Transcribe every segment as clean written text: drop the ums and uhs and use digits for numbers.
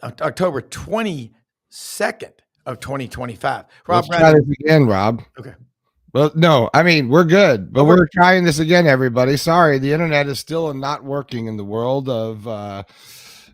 October 22nd of 2025. Let's try this again, Rob. Okay. Well, no, I mean, we're good, but we're trying this again, everybody. Sorry, the internet is still not working in the world of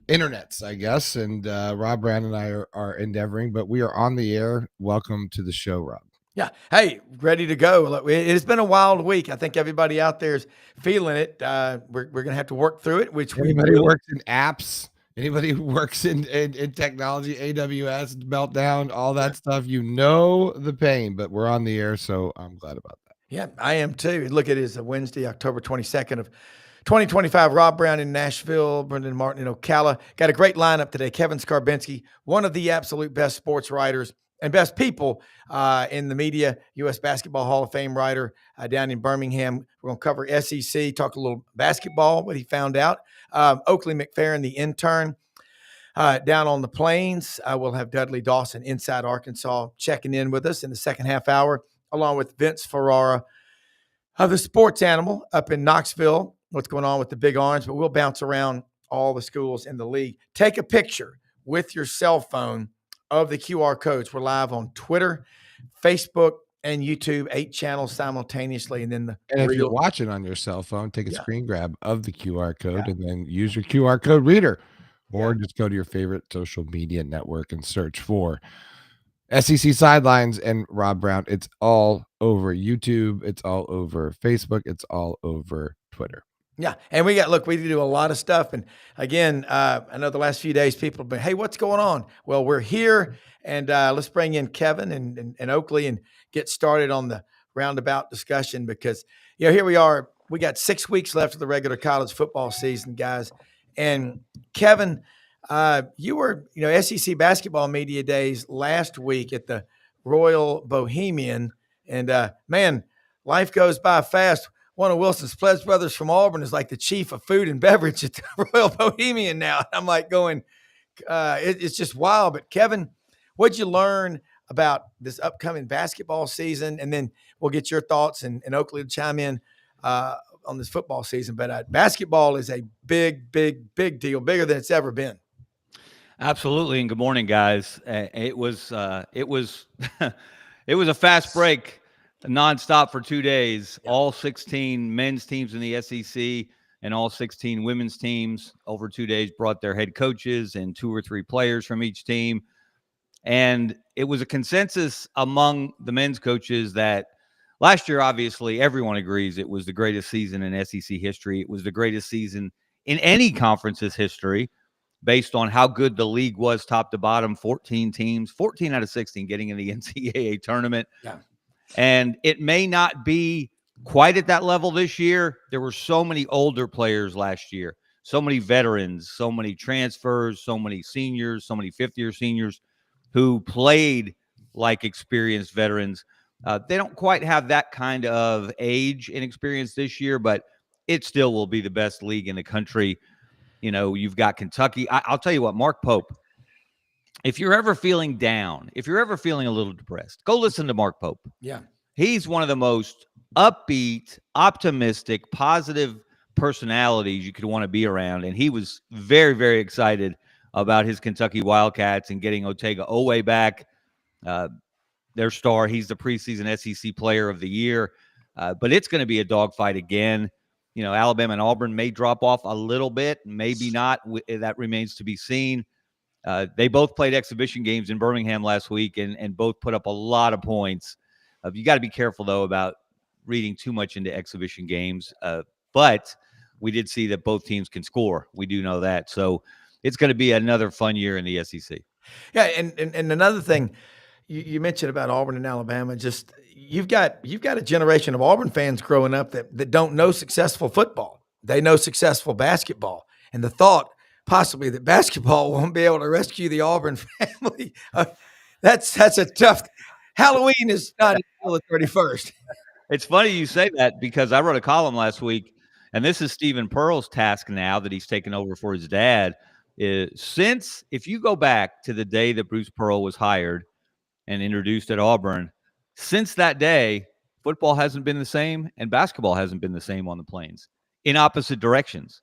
internets, I guess. And Rob Brand and I are endeavoring, but we are on the air. Welcome to the show, Rob. Yeah. Hey, ready to go. Look, it's been a wild week. I think everybody out there is feeling it. We're going to have to work through it, which anybody who works in apps, anybody who works in technology, AWS, Meltdown, all that stuff, you know the pain, but we're on the air, so I'm glad about that. Yeah, I am too. Look, it is a Wednesday, October 22nd of 2025. Rob Brown in Nashville, Brendan Martin in Ocala. Got a great lineup today. Kevin Scarbinsky, one of the absolute best sports writers and best people in the media, U.S. Basketball Hall of Fame writer down in Birmingham. We're going to cover SEC, talk a little basketball, what he found out. Oakley McFerrin, the intern, down on the plains. We'll have Dudley Dawson inside Arkansas checking in with us in the second half hour, along with Vince Ferrara, the sports animal up in Knoxville. What's going on with the Big Orange, but we'll bounce around all the schools in the league. Take a picture with your cell phone of the QR codes. We're live on Twitter, Facebook, and YouTube, 8 channels simultaneously. And if you're watching on your cell phone, take a screen grab of the QR code and then use your QR code reader, or just go to your favorite social media network and search for SEC Sidelines and Rob Brown. It's all over YouTube. It's all over Facebook. It's all over Twitter. Yeah. And we do a lot of stuff. And again, I know the last few days people have been, hey, what's going on? Well, we're here, and let's bring in Kevin and Oakley and get started on the roundabout discussion, because, here we are. We got 6 weeks left of the regular college football season, guys. And Kevin, you were, SEC basketball media days last week at the Royal Bohemian, and man, life goes by fast. One of Wilson's Pledge brothers from Auburn is like the chief of food and beverage at the Royal Bohemian now. I'm like going, it's just wild. But Kevin, what'd you learn about this upcoming basketball season? And then we'll get your thoughts, and Oakley will chime in on this football season. But basketball is a big, big, big deal, bigger than it's ever been. Absolutely. And good morning, guys. It was it was a fast break, nonstop for 2 days. Yeah. All 16 men's teams in the SEC and all 16 women's teams over 2 days brought their head coaches and 2 or 3 players from each team. And it was a consensus among the men's coaches that last year, obviously, everyone agrees it was the greatest season in SEC history. It was the greatest season in any conference's history, based on how good the league was top to bottom. 14 teams, 14 out of 16 getting in the NCAA tournament. Yeah. And it may not be quite at that level this year. There were so many older players last year, so many veterans, so many transfers, so many seniors, so many fifth-year seniors who played like experienced veterans. They don't quite have that kind of age and experience this year, but it still will be the best league in the country. You've got Kentucky. I'll tell you what, Mark Pope, if you're ever feeling down, if you're ever feeling a little depressed, go listen to Mark Pope. Yeah. He's one of the most upbeat, optimistic, positive personalities you could want to be around. And he was very, very excited about his Kentucky Wildcats and getting Otega Oweh back, their star. He's the preseason SEC player of the year. But it's going to be a dogfight again. Alabama and Auburn may drop off a little bit, maybe not. That remains to be seen. They both played exhibition games in Birmingham last week and both put up a lot of points. You got to be careful, though, about reading too much into exhibition games. But we did see that both teams can score. We do know that. So it's going to be another fun year in the SEC. Yeah, and another thing you mentioned about Auburn and Alabama, just you've got a generation of Auburn fans growing up that don't know successful football. They know successful basketball. And the thought possibly that basketball won't be able to rescue the Auburn family, that's a tough – Halloween is not until the 31st. It's funny you say that, because I wrote a column last week, and this is Stephen Pearl's task now that he's taken over for his dad. If you go back to the day that Bruce Pearl was hired and introduced at Auburn, since that day, football hasn't been the same and basketball hasn't been the same on the Plains, in opposite directions.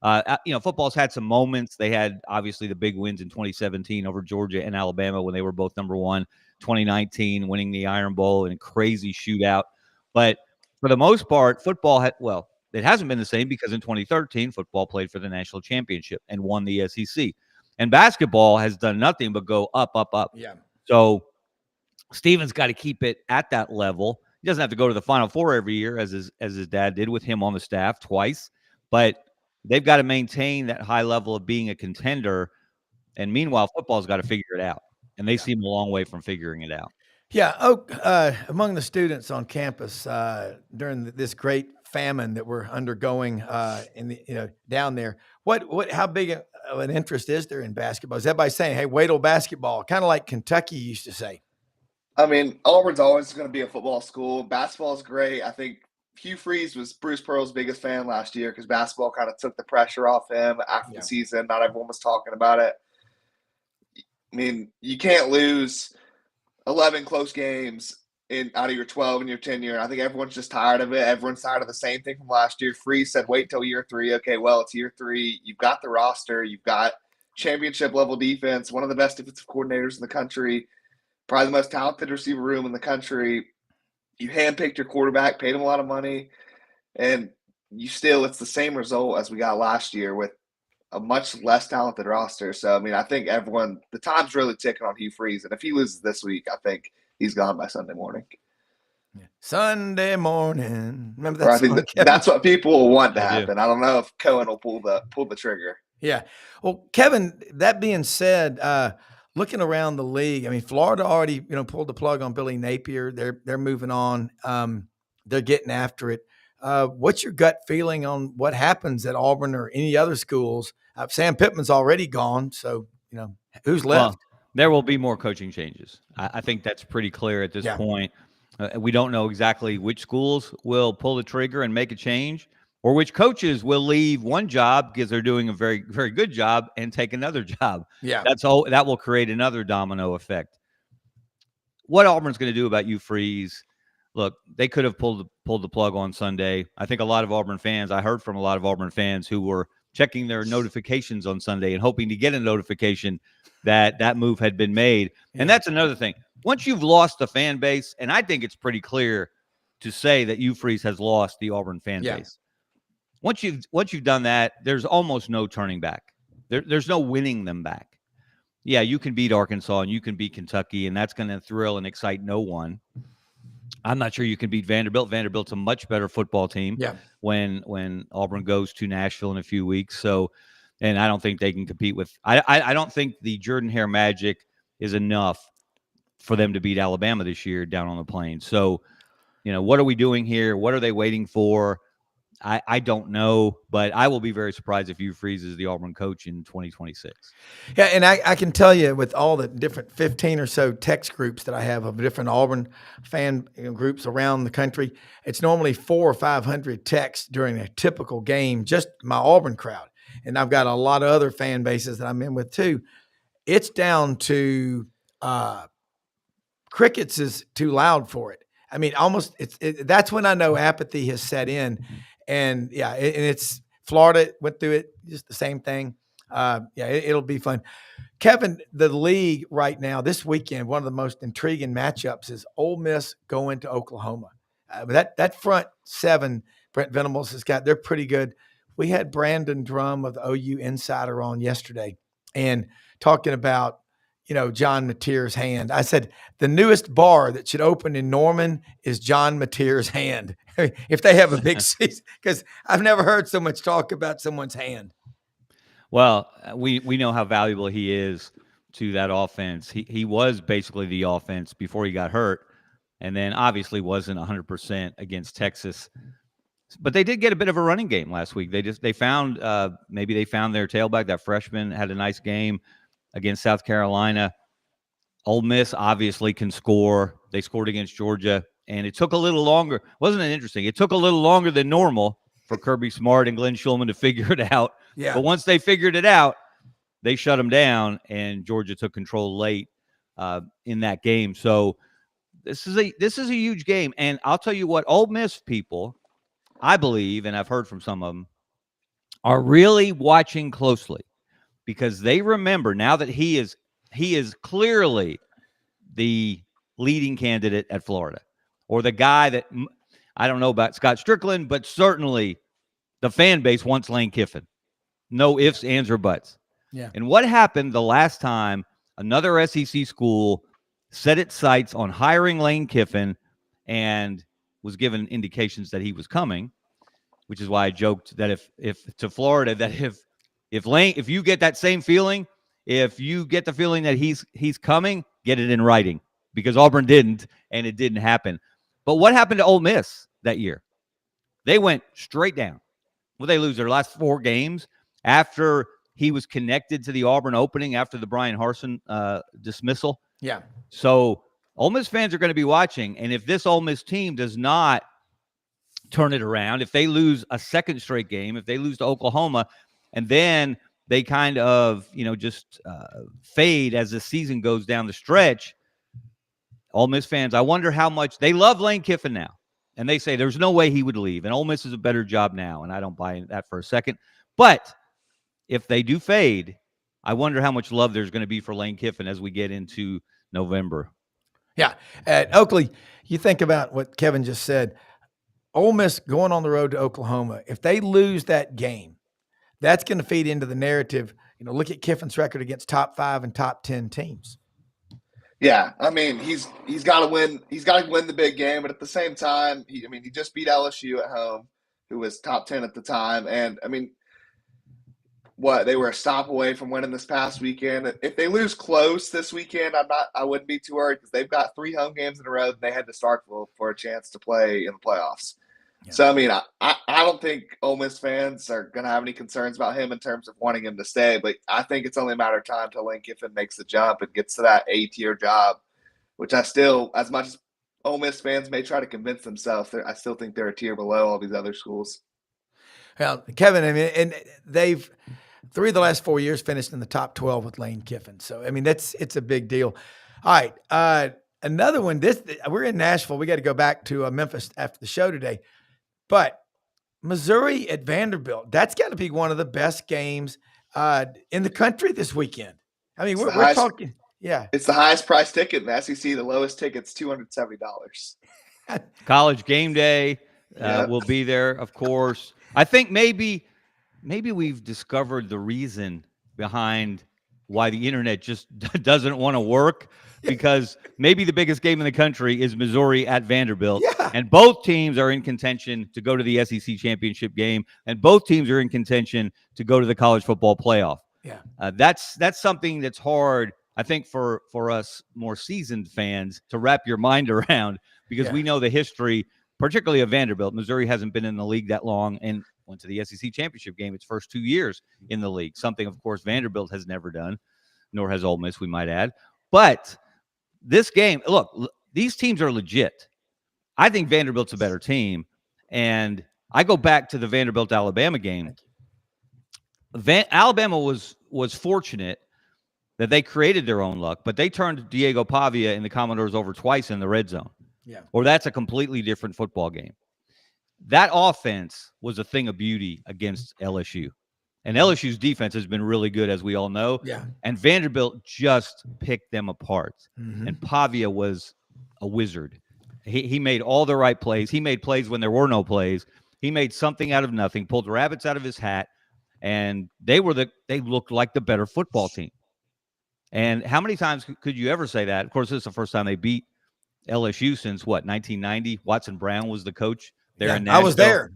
Football's had some moments. They had obviously the big wins in 2017 over Georgia and Alabama when they were both number one. 2019 winning the Iron Bowl in a crazy shootout. But for the most part, football it hasn't been the same because in 2013, football played for the national championship and won the SEC. And basketball has done nothing but go up, up, up. Yeah. So Steven's got to keep it at that level. He doesn't have to go to the Final Four every year as his dad did with him on the staff twice. But they've got to maintain that high level of being a contender. And meanwhile, football's got to figure it out. And they seem a long way from figuring it out. Yeah. Among the students on campus during this great famine that we're undergoing down there, how big of an interest is there in basketball? Is everybody saying, hey, wait till basketball? Kind of like Kentucky used to say. I mean, Auburn's always going to be a football school. Basketball is great. I think Hugh Freeze was Bruce Pearl's biggest fan last year because basketball kind of took the pressure off him after the season. Not everyone was talking about it. I mean, you can't lose 11 close games out of your 12 in your tenure. I think everyone's just tired of it. Everyone's tired of the same thing from last year. Freeze said, wait till year 3. Okay, well, it's year 3. You've got the roster. You've got championship-level defense, one of the best defensive coordinators in the country, probably the most talented receiver room in the country. You handpicked your quarterback, paid him a lot of money, and it's the same result as we got last year with a much less talented roster. So, I mean, I think the time's really ticking on Hugh Freeze. And if he loses this week, I think he's gone by Sunday morning. Yeah. Sunday morning. Remember that I think that's what people will want to happen. I don't know if Cohen will pull the trigger. Yeah. Well, Kevin, that being said, looking around the league, I mean, Florida already, pulled the plug on Billy Napier. They're moving on. They're getting after it. What's your gut feeling on what happens at Auburn or any other schools? Sam Pittman's already gone, so who's left? Well, there will be more coaching changes. I think that's pretty clear at this point. We don't know exactly which schools will pull the trigger and make a change, or which coaches will leave one job because they're doing a very, very good job and take another job. Yeah, that will create another domino effect. What Auburn's going to do about Hugh Freeze? Look, they could have pulled the plug on Sunday. I think I heard from a lot of Auburn fans who were checking their notifications on Sunday and hoping to get a notification that move had been made. Yeah. And that's another thing. Once you've lost the fan base, and I think it's pretty clear to say that Hugh Freeze has lost the Auburn fan base. Once you've done that, there's almost no turning back. There's no winning them back. Yeah, you can beat Arkansas and you can beat Kentucky, and that's going to thrill and excite no one. I'm not sure you can beat Vanderbilt. Vanderbilt's a much better football team when Auburn goes to Nashville in a few weeks. So, and I don't think they can compete with – I don't think the Jordan-Hare magic is enough for them to beat Alabama this year down on the plains. So, what are we doing here? What are they waiting for? I don't know, but I will be very surprised if Hugh Freeze is the Auburn coach in 2026. Yeah, and I can tell you with all the different 15 or so text groups that I have of different Auburn fan groups around the country, it's normally 400 or 500 texts during a typical game, just my Auburn crowd. And I've got a lot of other fan bases that I'm in with too. It's down to crickets is too loud for it. I mean, almost that's when I know apathy has set in. And it's Florida went through it, just the same thing. It'll be fun. Kevin, the league right now, this weekend, one of the most intriguing matchups is Ole Miss going to Oklahoma. That front seven, Brent Venables they're pretty good. We had Brandon Drum of the OU Insider on yesterday and talking about, John Mateer's hand. I said, the newest bar that should open in Norman is John Mateer's hand. If they have a big season, because I've never heard so much talk about someone's hand. Well, we know how valuable he is to that offense. He was basically the offense before he got hurt, and then obviously wasn't 100% against Texas. But they did get a bit of a running game last week. They found their tailback, that freshman, had a nice game against South Carolina. Ole Miss obviously can score. They scored against Georgia, and it took a little longer. Wasn't it interesting? It took a little longer than normal for Kirby Smart and Glenn Schulman to figure it out. Yeah. But once they figured it out, they shut them down, and Georgia took control late in that game. So this is a huge game. And I'll tell you what, Ole Miss people, I believe, and I've heard from some of them, are really watching closely because they remember now that he is clearly the leading candidate at Florida, or the guy that I don't know about Scott Strickland, but certainly the fan base wants Lane Kiffin. No ifs, ands, or buts. Yeah. And what happened the last time another SEC school set its sights on hiring Lane Kiffin and was given indications that he was coming, which is why I joked that if to Florida, that if you get that same feeling, if you get the feeling that he's coming, get it in writing, because Auburn didn't, and it didn't happen. But what happened to Ole Miss that year? They went straight down. Well, they lose their last 4 games after he was connected to the Auburn opening after the Brian Harsin dismissal. Yeah. So Ole Miss fans are going to be watching, and if this Ole Miss team does not turn it around, if they lose a second straight game, if they lose to Oklahoma, and then they kind of, just fade as the season goes down the stretch, Ole Miss fans, I wonder how much they love Lane Kiffin now. And they say there's no way he would leave. And Ole Miss is a better job now. And I don't buy that for a second. But if they do fade, I wonder how much love there's going to be for Lane Kiffin as we get into November. Yeah. At Oakley, you think about what Kevin just said. Ole Miss going on the road to Oklahoma, if they lose that game, that's going to feed into the narrative. Look at Kiffin's record against top 5 and top 10 teams. Yeah, I mean, he's got to win. He's got to win the big game, but at the same time, he just beat LSU at home, who was top 10 at the time, and I mean, they were a stop away from winning this past weekend. If they lose close this weekend, I wouldn't be too worried, because they've got 3 home games in a row, and they had to start for a chance to play in the playoffs. Yeah. So I mean, I don't think Ole Miss fans are going to have any concerns about him in terms of wanting him to stay, but I think it's only a matter of time till Lane Kiffin makes the jump and gets to that A-tier job, which I still, as much as Ole Miss fans may try to convince themselves, I still think they're a tier below all these other schools. Well, Kevin, I mean, and they've 3 of the last 4 years finished in the top 12 with Lane Kiffin. So, I mean, it's a big deal. All right. Another one, we're in Nashville. We got to go back to Memphis after the show today. But Missouri at Vanderbilt, that's got to be one of the best games in the country this weekend. I mean, we're talking, yeah. It's the highest price ticket in the SEC. The lowest ticket's $270. College game day will be there, of course. I think maybe we've discovered the reason behind why the internet just doesn't want to work, because maybe the biggest game in the country is Missouri at Vanderbilt. Yeah. And both teams are in contention to go to the SEC championship game, and both teams are in contention to go to the college football playoff. Yeah. That's something that's hard, I think, for us more seasoned fans to wrap your mind around, because we know the history, particularly of Vanderbilt. Missouri hasn't been in the league that long and went to the SEC championship game its first 2 years in the league, something, of course, Vanderbilt has never done, nor has Ole Miss, we might add. But this game, look, these teams are legit. I think Vanderbilt's a better team. And I go back to the Vanderbilt-Alabama game. Alabama was fortunate that they created their own luck, but they turned Diego Pavia and the Commodores over twice in the red zone. Yeah. Or that's a completely different football game. That offense was a thing of beauty against LSU. And LSU's defense has been really good, as we all know. Yeah. And Vanderbilt just picked them apart. Mm-hmm. And Pavia was a wizard. He made all the right plays. He made plays when there were no plays. He made something out of nothing, pulled rabbits out of his hat, and they looked like the better football team. And how many times could you ever say that? Of course, this is the first time they beat LSU since, 1990? Watson Brown was the coach there in Nashville. I was there.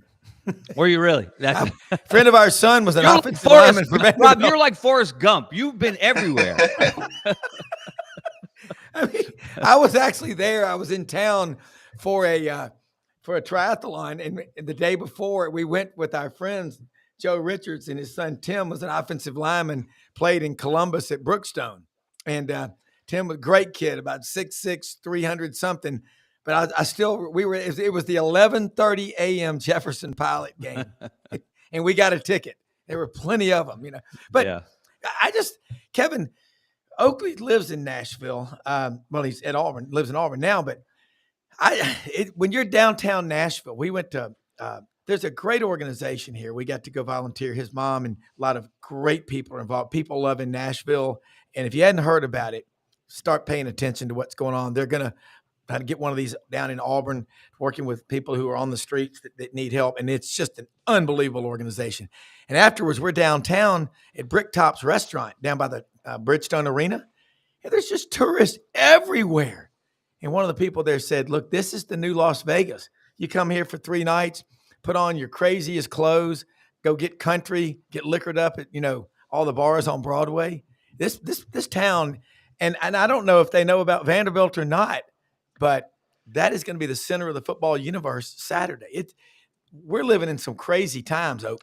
Were you really? A friend of our son was an offensive lineman for Vanderbilt. Rob, you're like Forrest Gump. You've been everywhere. I mean, I was actually there. I was in town for a triathlon, and the day before we went with our friends. Joe Richards and his son Tim was an offensive lineman, played in Columbus at Brookstone, and Tim was a great kid, about 6'6", 300 something. But it was the 11:30 a.m. Jefferson Pilot game, and we got a ticket. There were plenty of them, But Kevin Oakley lives in Nashville. Well, he's at Auburn, lives in Auburn now. But when you're downtown Nashville, we went to there's a great organization here. We got to go volunteer. His mom and a lot of great people are involved. People love in Nashville. And if you hadn't heard about it, start paying attention to what's going on. They're going to try to get one of these down in Auburn, working with people who are on the streets that need help. And it's just an unbelievable organization. And afterwards, we're downtown at Bricktop's restaurant down by the Bridgestone Arena. And there's just tourists everywhere. And one of the people there said, look, this is the new Las Vegas. You come here for 3 nights, put on your craziest clothes, go get country, get liquored up at, all the bars on Broadway. This town, and I don't know if they know about Vanderbilt or not, but that is going to be the center of the football universe Saturday. We're living in some crazy times, Oak.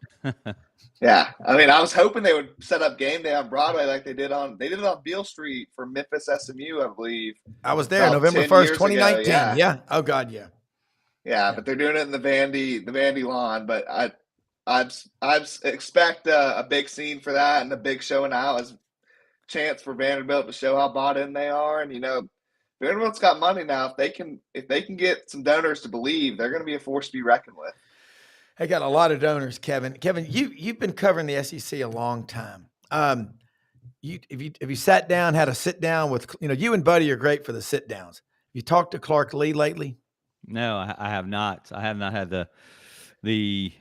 Yeah. I mean, I was hoping they would set up game day on Broadway like they did on Beale Street for Memphis SMU, I believe. I was there November 1st, 2019. Yeah. Oh God. Yeah. Yeah, but they're doing it in the Vandy lawn. But I expect a big scene for that and a big showing out as a chance for Vanderbilt to show how bought in they are. And Vanderbilt's got money now. If they can get some donors to believe, they're going to be a force to be reckoned with. They got a lot of donors, Kevin. Kevin, you've been covering the SEC a long time. Have you sat down, had a sit down with you and Buddy are great for the sit downs. You talked to Clark Lee lately? No, I have not. I have not had the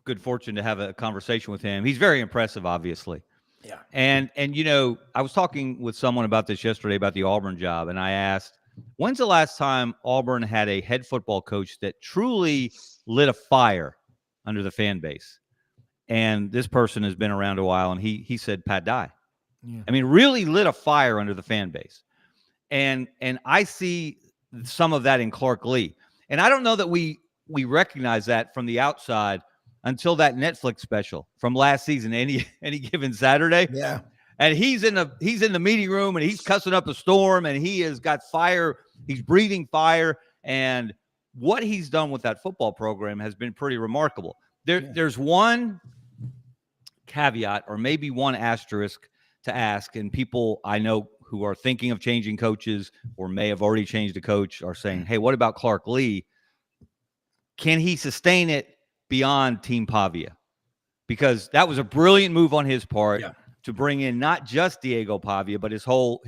good fortune to have a conversation with him. He's very impressive, obviously. Yeah. And I was talking with someone about this yesterday about the Auburn job, and I asked, when's the last time Auburn had a head football coach that truly lit a fire under the fan base? And this person has been around a while, and he said Pat Dye. Yeah. I mean, really lit a fire under the fan base. And I see some of that in Clark Lee. And I don't know that we recognize that from the outside until that Netflix special from last season, any given Saturday. Yeah. And he's in the meeting room and he's cussing up a storm and he has got fire. He's breathing fire. And what he's done with that football program has been pretty remarkable. There's one caveat or maybe one asterisk to ask, and people I know who are thinking of changing coaches or may have already changed a coach are saying, hey, what about Clark Lee? Can he sustain it beyond Team Pavia? Because that was a brilliant move on his part to bring in not just Diego Pavia, but his whole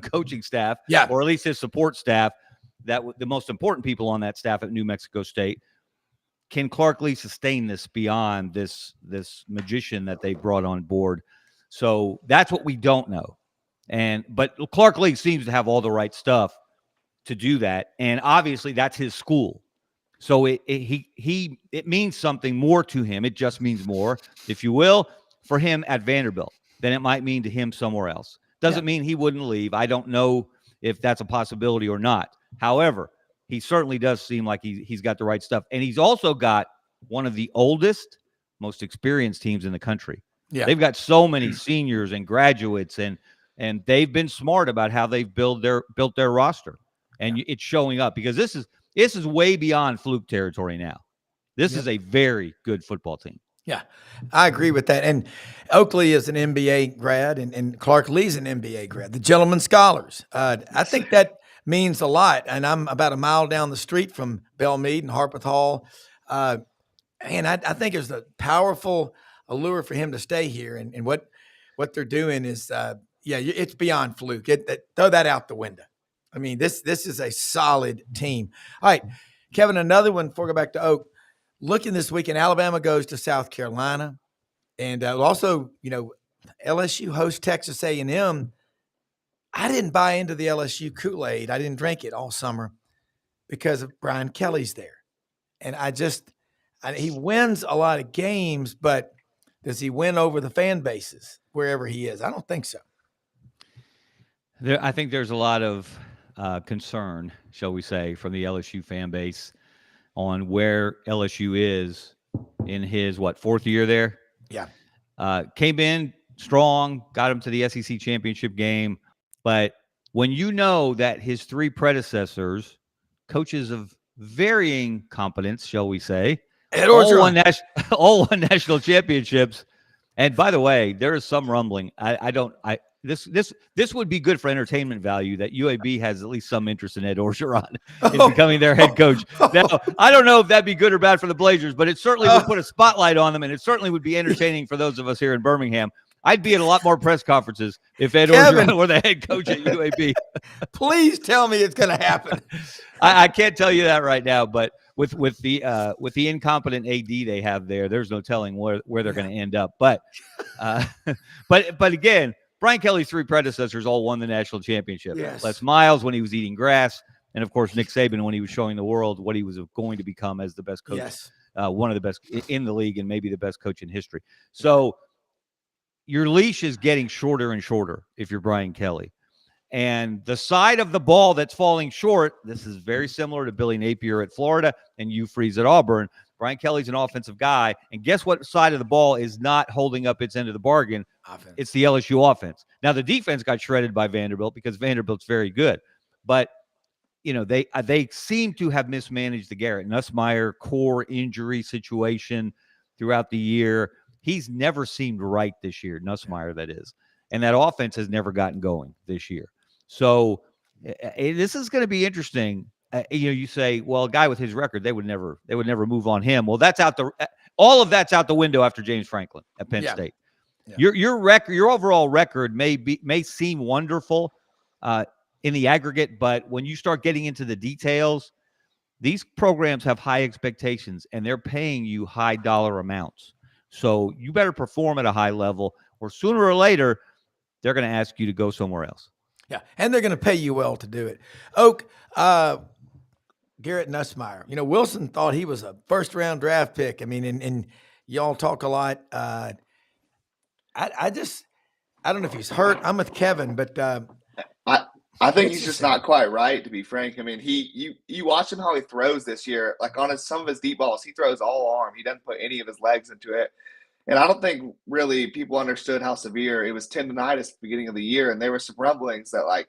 coaching staff, or at least his support staff, that the most important people on that staff at New Mexico State. Can Clark Lee sustain this beyond this magician that they brought on board? So that's what we don't know. But Clark Lee seems to have all the right stuff to do that. And obviously that's his school. So it means something more to him. It just means more, if you will, for him at Vanderbilt than it might mean to him somewhere else. Doesn't mean he wouldn't leave. I don't know if that's a possibility or not. However, he certainly does seem like he's got the right stuff. And he's also got one of the oldest, most experienced teams in the country. Yeah. They've got so many seniors and graduates, and they've been smart about how they've built their roster. And it's showing up because this is way beyond fluke territory now. This is a very good football team. Yeah, I agree with that. And Oakley is an MBA grad, and Clark Lee's an MBA grad, the gentleman scholars. I think that means a lot. And I'm about a mile down the street from Belmead and Harpeth Hall. And I think there's a powerful allure for him to stay here. And what they're doing is, it's beyond fluke. Throw that out the window. I mean, this is a solid team. All right, Kevin, another one before we go back to Oak. Looking this weekend, Alabama goes to South Carolina. And also, LSU hosts Texas A&M. I didn't buy into the LSU Kool-Aid. I didn't drink it all summer because of Brian Kelly's there. And he wins a lot of games, but does he win over the fan bases wherever he is? I don't think so. I think there's a lot of concern, shall we say, from the LSU fan base on where LSU is in his, fourth year there? Yeah. Came in strong, got him to the SEC championship game. But when you know that his 3 predecessors, coaches of varying competence, shall we say, all won national championships. And by the way, there is some rumbling. this would be good for entertainment value that UAB has at least some interest in Ed Orgeron in becoming their head coach. Now, I don't know if that'd be good or bad for the Blazers, but it certainly would put a spotlight on them, and it certainly would be entertaining for those of us here in Birmingham. I'd be at a lot more press conferences if Ed Orgeron were the head coach at UAB. Please tell me it's going to happen. I can't tell you that right now, but with the incompetent AD they have there, there's no telling where they're going to end up. But again, Brian Kelly's 3 predecessors all won the national championship. Yes. Les Miles when he was eating grass, and of course Nick Saban when he was showing the world what he was going to become as the best coach, one of the best in the league, and maybe the best coach in history. So your leash is getting shorter and shorter if you're Brian Kelly. And the side of the ball that's falling short, this is very similar to Billy Napier at Florida and Hugh Freeze at Auburn. Brian Kelly's an offensive guy. And guess what side of the ball is not holding up its end of the bargain? Offense. It's the LSU offense. Now, the defense got shredded by Vanderbilt because Vanderbilt's very good. But, they seem to have mismanaged the Garrett Nussmeier core injury situation throughout the year. He's never seemed right this year, Nussmeier, that is. And that offense has never gotten going this year. So this is going to be interesting. You say, well, a guy with his record, they would never move on him. Well, all of that's out the window after James Franklin at Penn State. Yeah. Your record, your overall record may seem wonderful in the aggregate, but when you start getting into the details, these programs have high expectations and they're paying you high dollar amounts. So you better perform at a high level, or sooner or later, they're going to ask you to go somewhere else. Yeah, and they're going to pay you well to do it. Oak, Garrett Nussmeier. Wilson thought he was a first-round draft pick. I mean, and y'all talk a lot. I don't know if he's hurt. I'm with Kevin, but I think he's just not quite right, to be frank. I mean, you watch him how he throws this year. Like on some of his deep balls, he throws all arm. He doesn't put any of his legs into it. And I don't think really people understood how severe it was tendonitis at the beginning of the year. And there were some rumblings that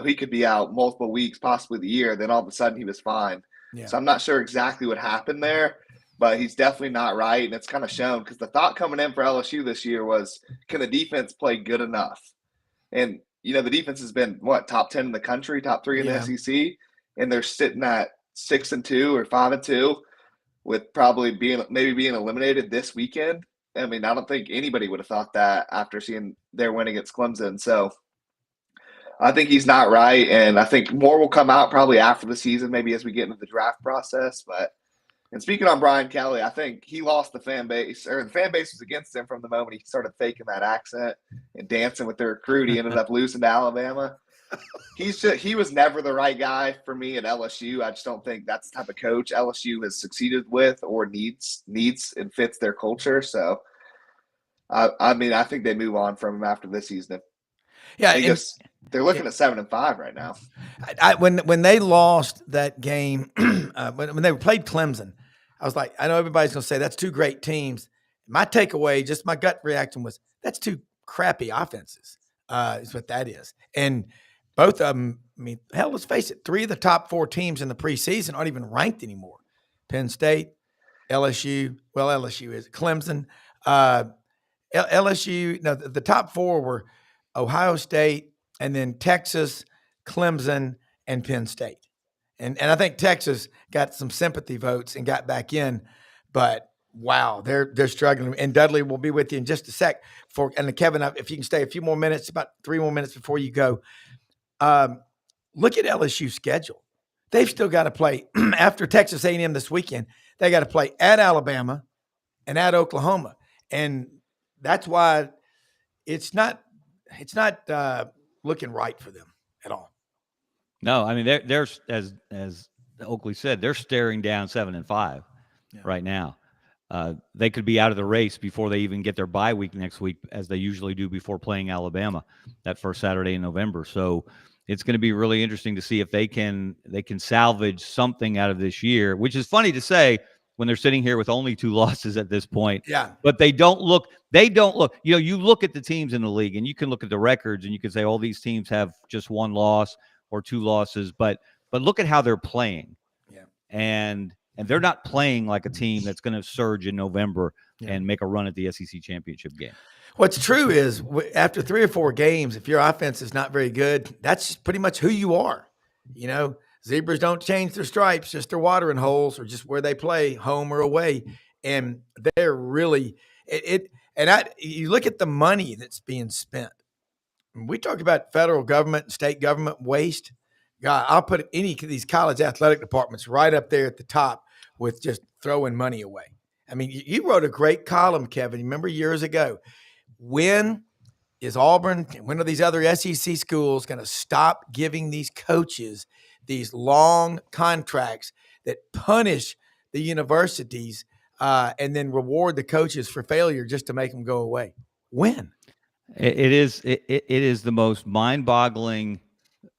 he could be out multiple weeks, possibly the year. Then all of a sudden he was fine. Yeah. So I'm not sure exactly what happened there, but he's definitely not right. And it's kind of shown because the thought coming in for LSU this year was, can the defense play good enough? And, the defense has been top 10 in the country, top 3 in the SEC. And they're sitting at 6-2 or 5-2 with probably being eliminated this weekend. I mean, I don't think anybody would have thought that after seeing their win against Clemson. So I think he's not right. And I think more will come out probably after the season, maybe as we get into the draft process. And speaking on Brian Kelly, I think he lost the fan base, or the fan base was against him from the moment he started faking that accent and dancing with the recruit. He ended up losing to Alabama. He was never the right guy for me at LSU. I just don't think that's the type of coach LSU has succeeded with or needs and fits their culture. So, I think they move on from him after this season. Yeah, because they're looking at 7-5 right now. When they lost that game, when they played Clemson, I was like, I know everybody's going to say that's 2 great teams. My takeaway, just my gut reaction was, that's 2 crappy offenses. Is what that is, and both of them. I mean, hell, let's face it. 3 of the top 4 teams in the preseason aren't even ranked anymore. Penn State, LSU. Well, LSU is Clemson. LSU. No, the top 4 were Ohio State, and then Texas, Clemson, and Penn State. And I think Texas got some sympathy votes and got back in, but wow, they're struggling. And Dudley will be with you in just a sec. And Kevin, if you can stay a few more minutes, about 3 more minutes before you go. Look at LSU's schedule. They've still got to play after Texas A&M this weekend. They got to play at Alabama and at Oklahoma, and that's why it's not looking right for them at all. No, I mean they're as Oakley said, they're staring down 7-5 right now. They could be out of the race before they even get their bye week next week, as they usually do before playing Alabama that first Saturday in November. So it's going to be really interesting to see if they can salvage something out of this year, which is funny to say when they're sitting here with only 2 losses at this point. Yeah. But they don't look. You look at the teams in the league and you can look at the records and you can say all these teams have just 1 loss or 2 losses, but look at how they're playing. Yeah. And they're not playing like a team that's going to surge in November and make a run at the SEC championship game. What's true is after 3 or 4 games, if your offense is not very good, that's pretty much who you are. You know, zebras don't change their stripes, just their watering holes or just where they play, home or away. And they're really you look at the money that's being spent. We talk about federal government and state government waste. God, I'll put any of these college athletic departments right up there at the top with just throwing money away. I mean, you wrote a great column, Kevin. Remember years ago? When is Auburn, when are these other SEC schools going to stop giving these coaches these long contracts that punish the universities and then reward the coaches for failure just to make them go away? When? It is the most mind-boggling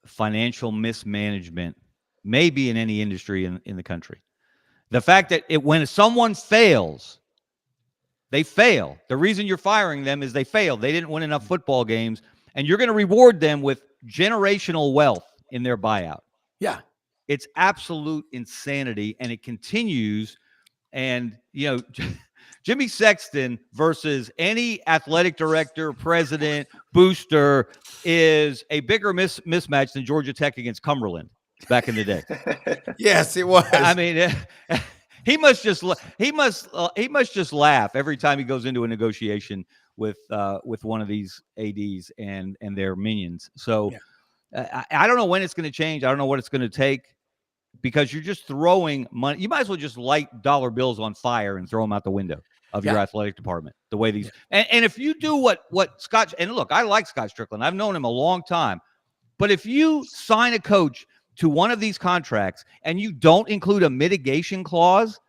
financial mismanagement maybe in any industry in the country. The fact that when someone fails, they fail. The reason you're firing them is they failed. They didn't win enough football games, and you're going to reward them with generational wealth in their buyout. Yeah. It's absolute insanity, and it continues. And, you know, Jimmy Sexton versus any athletic director, president, booster is a bigger mismatch than Georgia Tech against Cumberland back in the day. Yes, it was. I mean, he must just laugh every time he goes into a negotiation with one of these ADs and their minions. So I don't know when it's going to change. I don't know what it's going to take, because you're just throwing money. You might as well just light dollar bills on fire and throw them out the window of your athletic department. The way these and if you do what Scott, and look, I like Scott Strickland. I've known him a long time. But if you sign a coach to one of these contracts and you don't include a mitigation clause,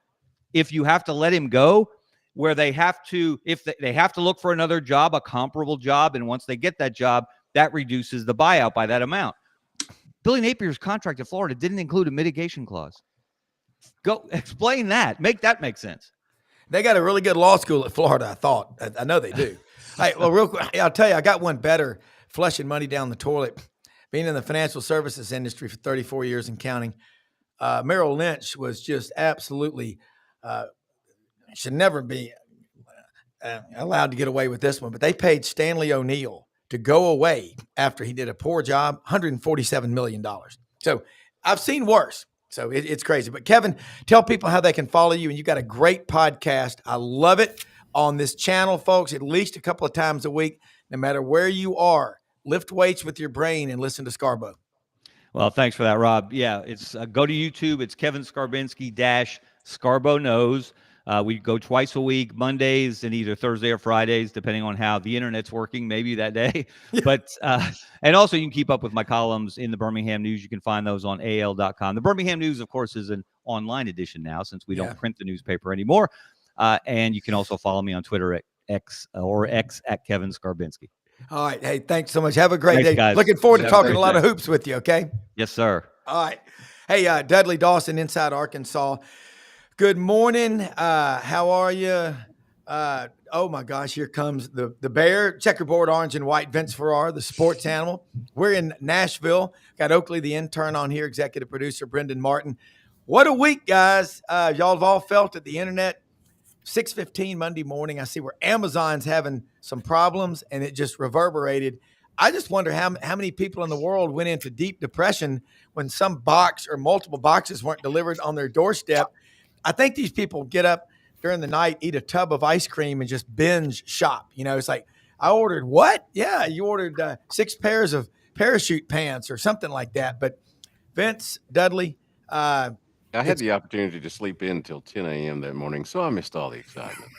if you have to let him go, where they have to, if they have to look for another job, a comparable job, and once they get that job, that reduces the buyout by that amount. Billy Napier's contract at Florida didn't include a mitigation clause. Go explain that. Make that make sense. They got a really good law school at Florida, I thought. I know they do. Hey, well, real quick, I'll tell you, I got one better, flushing money down the toilet. Being in the financial services industry for 34 years and counting, Merrill Lynch was just absolutely should never be allowed to get away with this one. But they paid Stanley O'Neill to go away after he did a poor job, $147 million. So I've seen worse. So it's crazy. But Kevin, tell people how they can follow you. And you got a great podcast. I love it on this channel, folks, at least a couple of times a week, no matter where you are. Lift weights with your brain and listen to Scarbo. Well, thanks for that, Rob. Yeah, it's go to YouTube. It's Kevin Scarbinsky Scarbo Knows. We go twice a week, Mondays and either Thursday or Fridays, depending on how the internet's working, maybe that day. But and also you can keep up with my columns in the Birmingham News. You can find those on AL.com. The Birmingham News, of course, is an online edition now since we don't print the newspaper anymore. And you can also follow me on Twitter at X at Kevin Scarbinsky. All right. Hey, thanks so much. Have a great day. Guys. Looking forward to talking a lot of hoops with you. Okay. Yes, sir. All right. Hey, Dudley, Dawson, inside Arkansas. Good morning. How are you? Oh my gosh, here comes the bear, checkerboard, orange and white, Vince Ferrara, the sports animal. We're in Nashville. Got Oakley, the intern, on here, executive producer, Brendan Martin. What a week, guys. Y'all have all felt it. The internet, 6:15 Monday morning. I see where Amazon's having some problems and it just reverberated. I just wonder how many people in the world went into deep depression when some box or multiple boxes weren't delivered on their doorstep. I think these people get up during the night, eat a tub of ice cream and just binge shop. You know, it's like, I ordered what? Yeah, you ordered 6 pairs of parachute pants or something like that. But Vince, Dudley, I had the opportunity to sleep in until 10 a.m. that morning, so I missed all the excitement.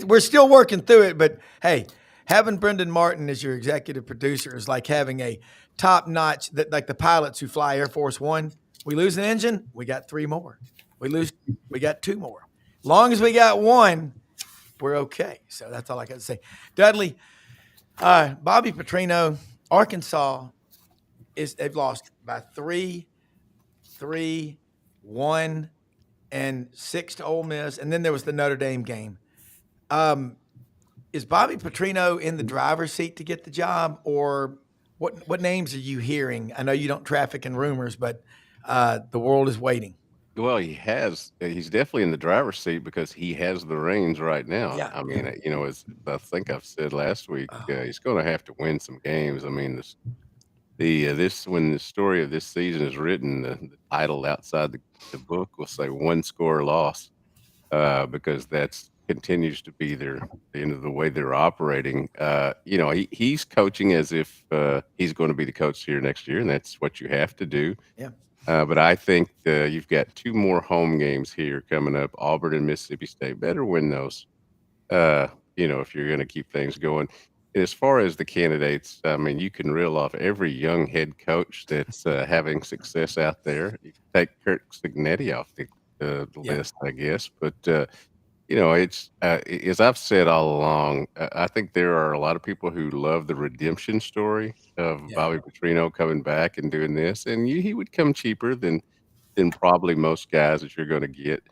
We're still working through it, but hey, having Brendan Martin as your executive producer is like having a top-notch, like the pilots who fly Air Force One. We lose an engine, we got 3 more. We got 2 more. Long as we got 1, we're okay. So that's all I got to say. Dudley, Bobby Petrino, Arkansas, they've lost by 3, 1, and 6 to Ole Miss, and then there was the Notre Dame game. Is Bobby Petrino in the driver's seat to get the job, or what names are you hearing? I know you don't traffic in rumors, but the world is waiting. Well, he has. He's definitely in the driver's seat because he has the reins right now. Yeah, I mean, as I think I've said last week, he's going to have to win some games. I mean, this when the story of this season is written, the title outside the book will say one score loss, because that's continues to be the end of the way they're operating. He's coaching as if he's going to be the coach here next year, and that's what you have to do. Yeah. But I think you've got 2 more home games here coming up, Auburn and Mississippi State. Better win those, if you're going to keep things going. As far as the candidates, I mean, you can reel off every young head coach that's having success out there. You can take Kirk Cignetti off the list, I guess. But, it's as I've said all along, I think there are a lot of people who love the redemption story of Bobby Petrino coming back and doing this. And he would come cheaper than probably most guys that you're going to get.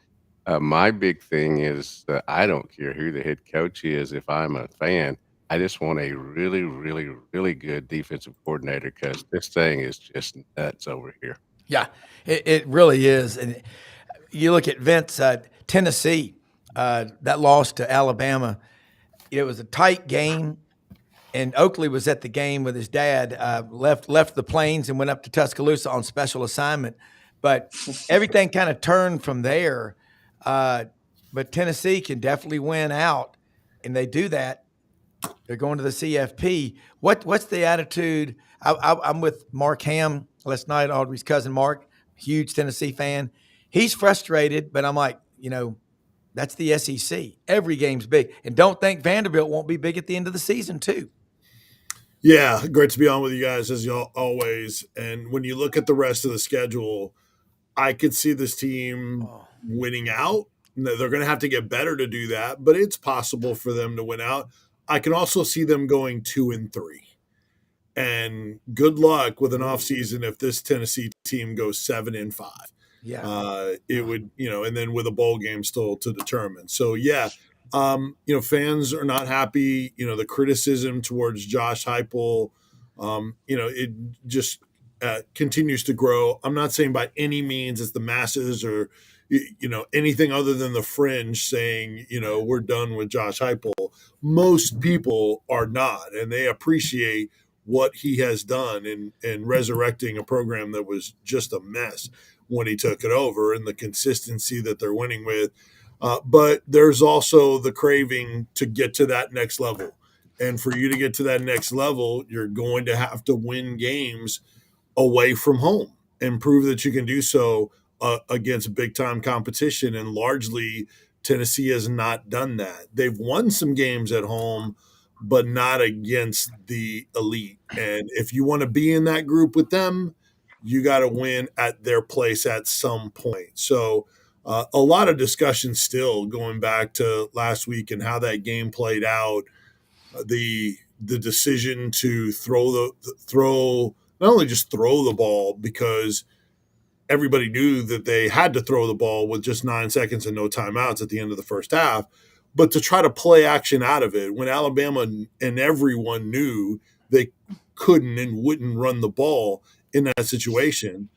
My big thing is that I don't care who the head coach is. If I'm a fan, I just want a really, really, really good defensive coordinator because this thing is just nuts over here. Yeah, it really is. And you look at Vince, Tennessee, that loss to Alabama. It was a tight game, and Oakley was at the game with his dad. Left the plains and went up to Tuscaloosa on special assignment. But everything kind of turned from there. But Tennessee can definitely win out, and they do that. They're going to the CFP. What's the attitude? I'm with Mark Ham last night, Audrey's cousin Mark, huge Tennessee fan. He's frustrated, but I'm like, that's the SEC. Every game's big. And don't think Vanderbilt won't be big at the end of the season, too. Yeah, great to be on with you guys, as always. And when you look at the rest of the schedule, I could see this team winning out. They're going to have to get better to do that, but it's possible for them to win out. I can also see them going 2-3. And good luck with an offseason if this Tennessee team goes 7-5. Yeah. It would, and then with a bowl game still to determine. So, fans are not happy. The criticism towards Josh Heupel, it just continues to grow. I'm not saying by any means it's the masses or, anything other than the fringe saying, we're done with Josh Heupel. Most people are not, and they appreciate what he has done in resurrecting a program that was just a mess when he took it over and the consistency that they're winning with. But there's also the craving to get to that next level. And for you to get to that next level, you're going to have to win games away from home and prove that you can do so against big time competition. And largely, Tennessee has not done that. They've won some games at home, but not against the elite. And if you want to be in that group with them, you got to win at their place at some point. So a lot of discussion still going back to last week and how that game played out. The decision to not only just throw the ball because everybody knew that they had to throw the ball with just 9 seconds and no timeouts at the end of the first half, but to try to play action out of it when Alabama and everyone knew they couldn't and wouldn't run the ball in that situation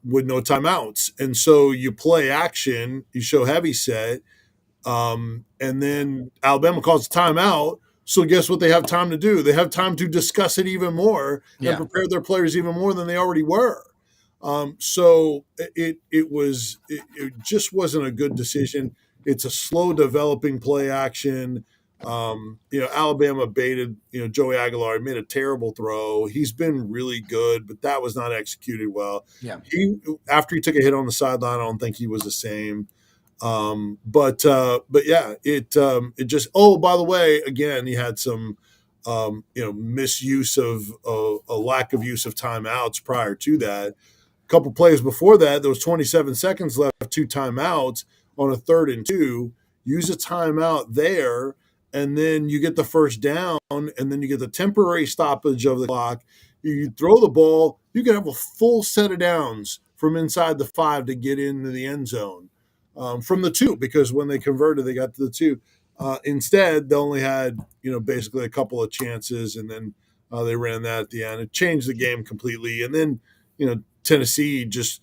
with no timeouts. And so you play action, you show heavy set, and then Alabama calls a timeout. So guess what they have time to do? They have time to discuss it even more and prepare their players even more than they already were. So it just wasn't a good decision. It's a slow developing play action. Alabama baited, Joey Aguilar made a terrible throw. He's been really good, but that was not executed well. Yeah. After he took a hit on the sideline, I don't think he was the same. But yeah, it just, by the way, again, he had some, misuse of a lack of use of timeouts prior to that. A couple plays before that, there was 27 seconds left, 2 timeouts on a 3rd and 2. Use a timeout there, and then you get the first down, and then you get the temporary stoppage of the clock. You throw the ball, you can have a full set of downs from inside the 5 to get into the end zone from the 2, because when they converted, they got to the 2. Instead, they only had, basically a couple of chances, and then they ran that at the end. It changed the game completely. And then, Tennessee just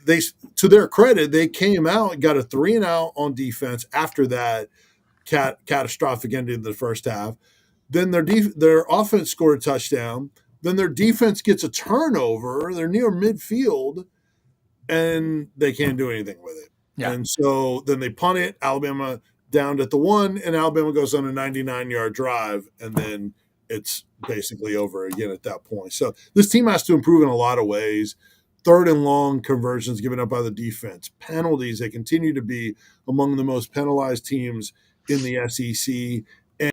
they, to their credit, they came out and got a 3-and-out on defense after that catastrophic ending of the first half. Then their offense scored a touchdown. Then their defense gets a turnover. They're near midfield, and they can't do anything with it. Yeah. And so then they punt it. Alabama downed at the 1, and Alabama goes on a 99-yard drive, and then it's basically over again at that point. So this team has to improve in a lot of ways. 3rd and long conversions given up by the defense. Penalties, they continue to be among the most penalized teams in the SEC.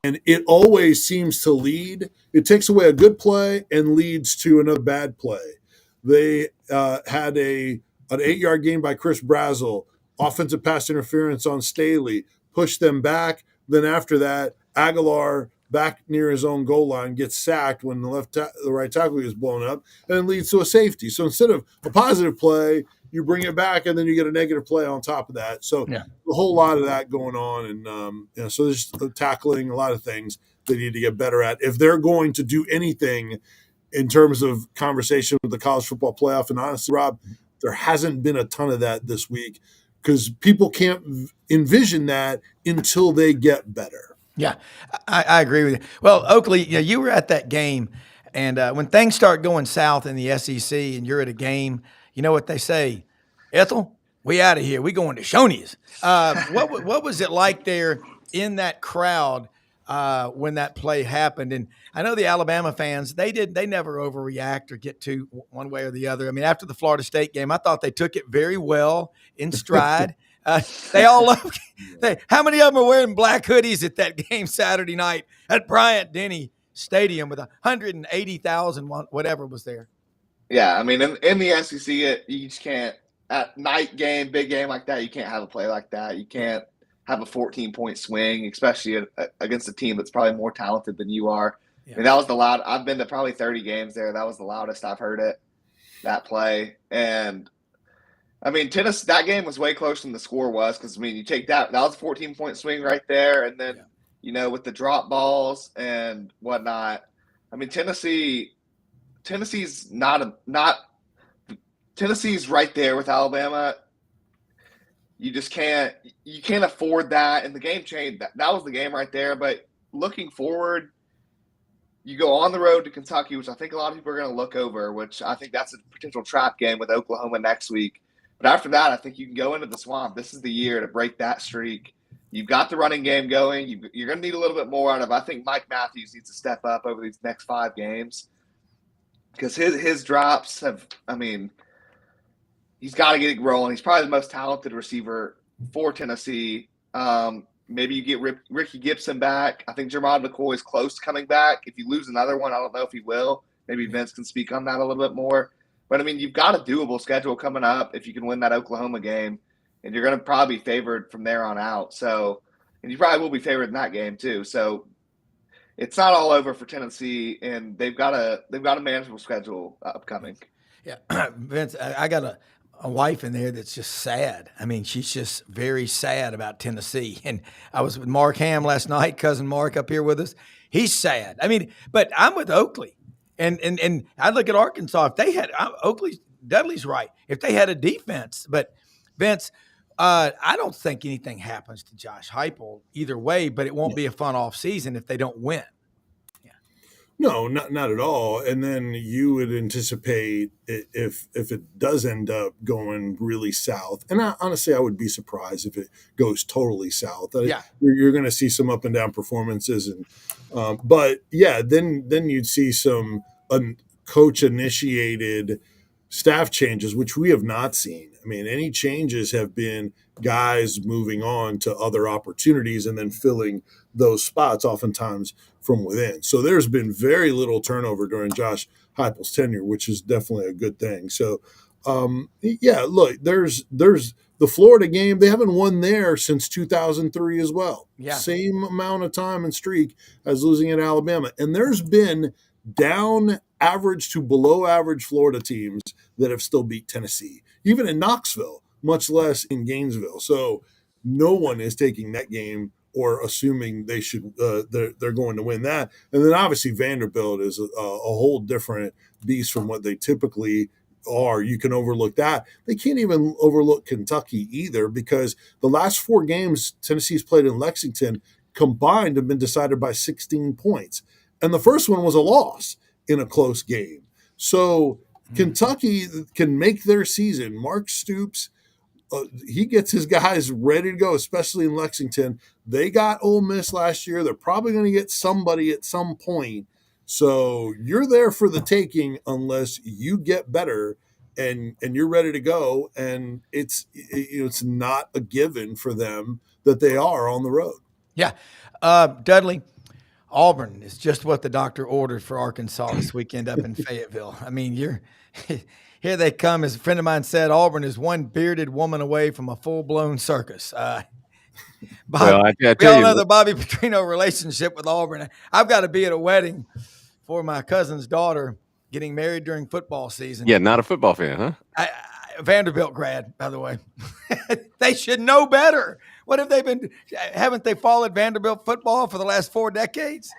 And it always seems to lead. It takes away a good play and leads to another bad play. They had an 8-yard gain by Chris Brazzell, offensive pass interference on Staley, pushed them back. Then after that, Aguilar back near his own goal line gets sacked when the right tackle is blown up, and it leads to a safety. So instead of a positive play, you bring it back, and then you get a negative play on top of that. So a whole lot of that going on, and so there's tackling a lot of things they need to get better at if they're going to do anything in terms of conversation with the college football playoff. And honestly, Rob, there hasn't been a ton of that this week because people can't envision that until they get better. Yeah, I agree with you. Well, Oakley, you were at that game, and when things start going south in the SEC and you're at a game, you know what they say, Ethel, we out of here. We going to Shoney's. What was it like there in that crowd when that play happened? And I know the Alabama fans, they never overreact or get to one way or the other. I mean, after the Florida State game, I thought they took it very well in stride. They all love. How many of them are wearing black hoodies at that game Saturday night at Bryant-Denny Stadium with 180,000 whatever was there? Yeah, I mean, in the SEC, you just can't at night game, big game like that. You can't have a play like that. You can't have a 14-point swing, especially against a team that's probably more talented than you are. Yeah. I mean, that was the loud. I've been to probably 30 games there. That was the loudest I've heard it. That play. And I mean, Tennessee, that game was way closer than the score was because, I mean, you take that was a 14-point swing right there. And then, with the drop balls and whatnot, I mean, Tennessee's Tennessee's right there with Alabama. You just can't afford that. And the game changed. That was the game right there. But looking forward, you go on the road to Kentucky, which I think a lot of people are going to look over, which I think that's a potential trap game with Oklahoma next week. But after that, I think you can go into the swamp. This is the year to break that streak. You've got the running game going. You're going to need a little bit more out of it. I think Mike Matthews needs to step up over these next 5 games because his drops have – I mean, he's got to get it rolling. He's probably the most talented receiver for Tennessee. Maybe you get Ricky Gibson back. I think Jermod McCoy is close to coming back. If you lose another one, I don't know if he will. Maybe Vince can speak on that a little bit more. But, I mean, you've got a doable schedule coming up if you can win that Oklahoma game, and you're going to probably be favored from there on out. So, and you probably will be favored in that game too. So it's not all over for Tennessee, and they've got a manageable schedule upcoming. Yeah, Vince, I got a wife in there that's just sad. I mean, she's just very sad about Tennessee. And I was with Mark Ham last night, cousin Mark up here with us. He's sad. I mean, but I'm with Oakley. And I look at Arkansas. If they had Dudley's right. If they had a defense, but Vince, I don't think anything happens to Josh Heupel either way. But it won't be a fun off season if they don't win. Yeah. No, not at all. And then you would anticipate if it does end up going really south. And honestly, I would be surprised if it goes totally south. Yeah, you're going to see some up and down performances, and but yeah, then you'd see some coach initiated staff changes, which we have not seen. I mean, any changes have been guys moving on to other opportunities and then filling those spots oftentimes from within. So there's been very little turnover during Josh Heupel's tenure, which is definitely a good thing. So, look, there's the Florida game. They haven't won there since 2003 as well. Yeah. Same amount of time and streak as losing at Alabama. And there's been down average to below average Florida teams that have still beat Tennessee, even in Knoxville, much less in Gainesville. So no one is taking that game or assuming they should they're going to win that. And then obviously Vanderbilt is a whole different beast from what they typically are, you can overlook that. They can't even overlook Kentucky either, because the last 4 games Tennessee's played in Lexington combined have been decided by 16 points. And the first one was a loss in a close game. So Kentucky can make their season. Mark Stoops, he gets his guys ready to go, especially in Lexington. They got Ole Miss last year. They're probably going to get somebody at some point. So you're there for the taking unless you get better and you're ready to go. And it's not a given for them that they are on the road. Yeah. Dudley, Auburn is just what the doctor ordered for Arkansas this weekend up in Fayetteville. I mean, here they come. As a friend of mine said, Auburn is one bearded woman away from a full-blown circus. Bobby, we all know the Bobby Petrino relationship with Auburn. I've got to be at a wedding for my cousin's daughter getting married during football season. Yeah, not a football fan, huh? Vanderbilt grad, by the way. They should know better. What have they been? Haven't they followed Vanderbilt football for the last 4 decades?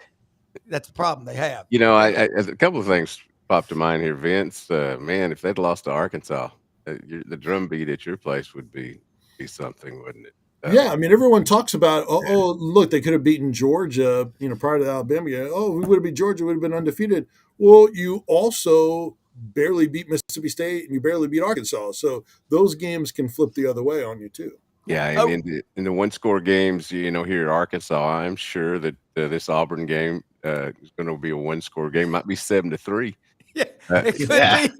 That's the problem they have. A couple of things popped to mind here, Vince. Man, if they'd lost to Arkansas, the drumbeat at your place would be something, wouldn't it? Yeah, I mean, everyone talks about, look, they could have beaten Georgia, prior to the Alabama game. Oh, we would have beat Georgia, would have been undefeated. Well, you also barely beat Mississippi State and you barely beat Arkansas. So those games can flip the other way on you too. Yeah, I mean, in the one-score games, here at Arkansas, I'm sure that this Auburn game is going to be a one-score game. Might be 7-3. Yeah, it could be.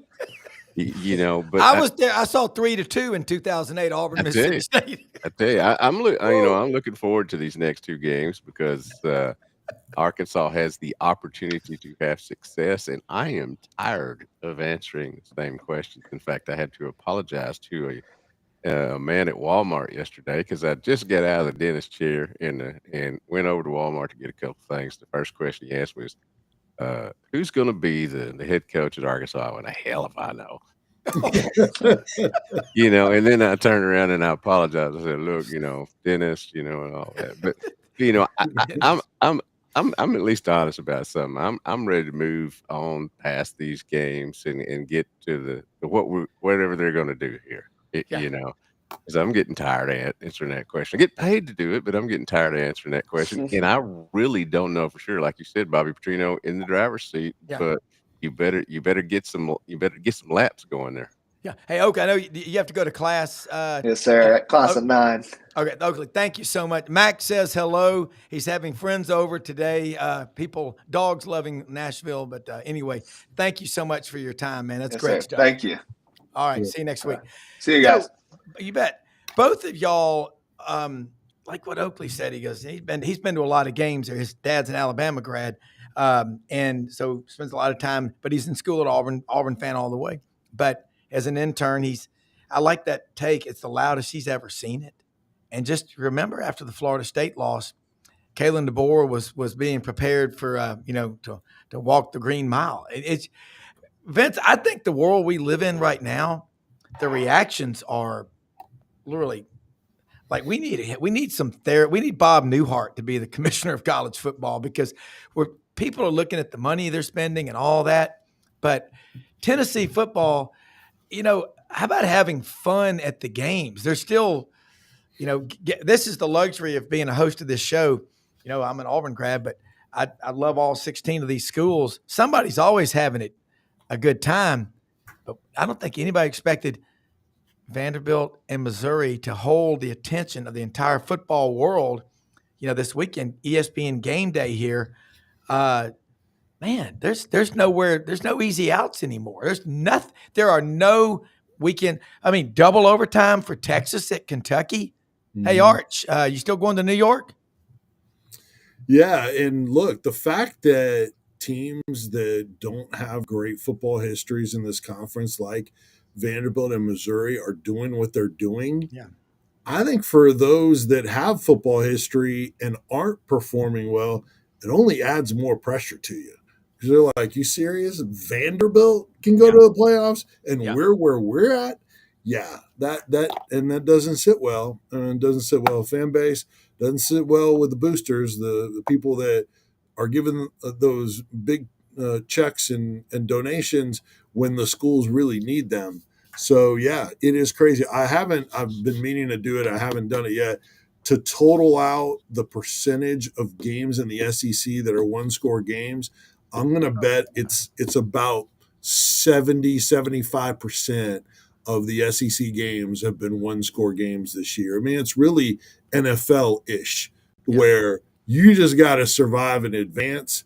But I was there. I saw 3-2 in 2008 Auburn, Mississippi State. I tell you, I'm looking forward to these next 2 games because Arkansas has the opportunity to have success, and I am tired of answering the same questions. In fact, I had to apologize to a man at Walmart yesterday because I just got out of the dentist chair and went over to Walmart to get a couple things. The first question he asked me was, who's going to be the head coach at Arkansas? I went, hell if I know. And then I turned around and I apologized. I said, look, dentist, and all that. But I'm at least honest about something. I'm ready to move on past these games and get to whatever they're going to do here. Because I'm getting tired of answering that question. I get paid to do it, but I'm getting tired of answering that question. And I really don't know for sure. Like you said, Bobby Petrino in the driver's seat, but you better get some laps going there. Yeah. Hey, Oak, I know you have to go to class. Yes, sir. Class of 9. Okay, Oakley, thank you so much. Max says hello. He's having friends over today. Dogs loving Nashville. But anyway, thank you so much for your time, man. That's great stuff. Thank you. All right. See you next week. See you guys. You bet. Both of y'all, like what Oakley said, he goes, he's been to a lot of games there. His dad's an Alabama grad. And so spends a lot of time, but he's in school at Auburn fan all the way. But as an intern, I like that take. It's the loudest he's ever seen it. And just remember, after the Florida State loss, Kalen DeBoer was being prepared for, to walk the green mile. Vince, I think the world we live in right now, the reactions are literally like we need some therapy. We need Bob Newhart to be the commissioner of college football because people are looking at the money they're spending and all that. But Tennessee football, how about having fun at the games? There's still, this is the luxury of being a host of this show. I'm an Auburn grad, but I love all 16 of these schools. Somebody's always having a good time, but I don't think anybody expected Vanderbilt and Missouri to hold the attention of the entire football world. This weekend, ESPN Game Day here. Man, there's no easy outs anymore. There's nothing. There are no weekend. I mean, double overtime for Texas at Kentucky. Mm-hmm. Hey, Arch, you still going to New York? Yeah, and look, the fact that teams that don't have great football histories in this conference, like Vanderbilt and Missouri, are doing what they're doing. Yeah, I think for those that have football history and aren't performing well, it only adds more pressure to you. Because they're like, you serious? Vanderbilt can go to the playoffs and we're where we're at? Yeah, that doesn't sit well. And doesn't sit well fan base, doesn't sit well with the boosters, the people that are giving those big checks and donations when the schools really need them. So yeah, it is crazy. I've been meaning to do it. I haven't done it yet. To total out the percentage of games in the SEC that are one score games, I'm going to bet it's about 75% of the SEC games have been one score games this year. I mean, it's really NFL-ish where you just got to survive in advance.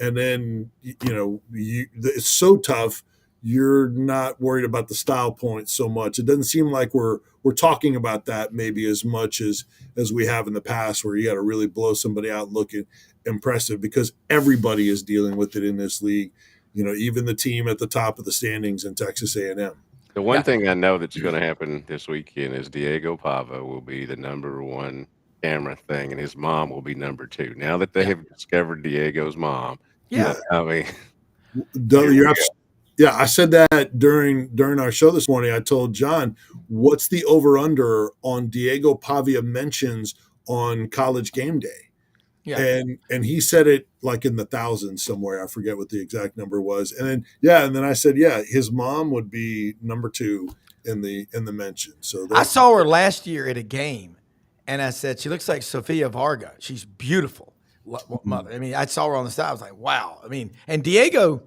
And then, it's so tough. You're not worried about the style points so much. It doesn't seem like we're talking about that maybe as much as we have in the past, where you got to really blow somebody out looking impressive, because everybody is dealing with it in this league. Even the team at the top of the standings in Texas A&M. The one thing I know that's going to happen this weekend is Diego Pava will be the number one camera thing, and his mom will be number two. Now that they have discovered Diego's mom, I mean, I said that during our show this morning. I told John, what's the over/under on Diego Pavia mentions on College Game Day? Yeah. And he said it like in the thousands somewhere. I forget what the exact number was. And then I said, his mom would be number two in the mention. So I saw her last year at a game, and I said, she looks like Sofia Varga. She's beautiful. Mother. I mean, I saw her on the side. I was like, wow. I mean, and Diego,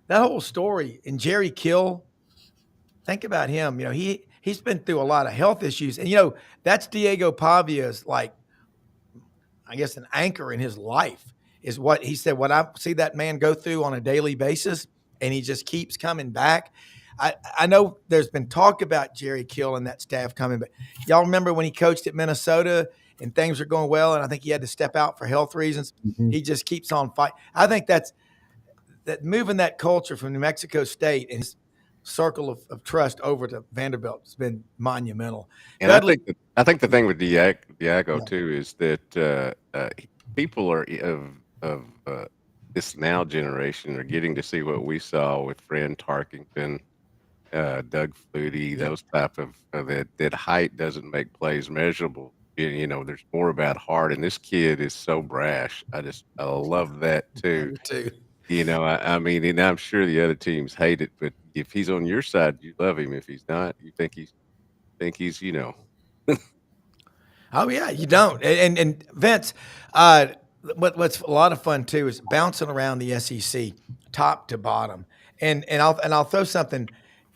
that whole story, and Jerry Kill, think about him. He's been through a lot of health issues. And, that's Diego Pavia's, like, I guess, an anchor in his life, is what he said, what I see that man go through on a daily basis, and he just keeps coming back. I know there's been talk about Jerry Kill and that staff coming, but y'all remember when he coached at Minnesota and things are going well, and I think he had to step out for health reasons. Mm-hmm. He just keeps on fighting. I think that moving that culture from New Mexico State and his circle of trust over to Vanderbilt has been monumental. And Dudley, I think the thing with Diego too is that people are of this now generation are getting to see what we saw with Fran Tarkington, Doug Flutie, those type of that height doesn't make plays measurable. There's more about heart, and this kid is so brash. I love that too. I mean, and I'm sure the other teams hate it, but if he's on your side, you love him. If he's not, you think he's Oh yeah, you don't. And Vince, what's a lot of fun too is bouncing around the SEC, top to bottom. And I'll throw something.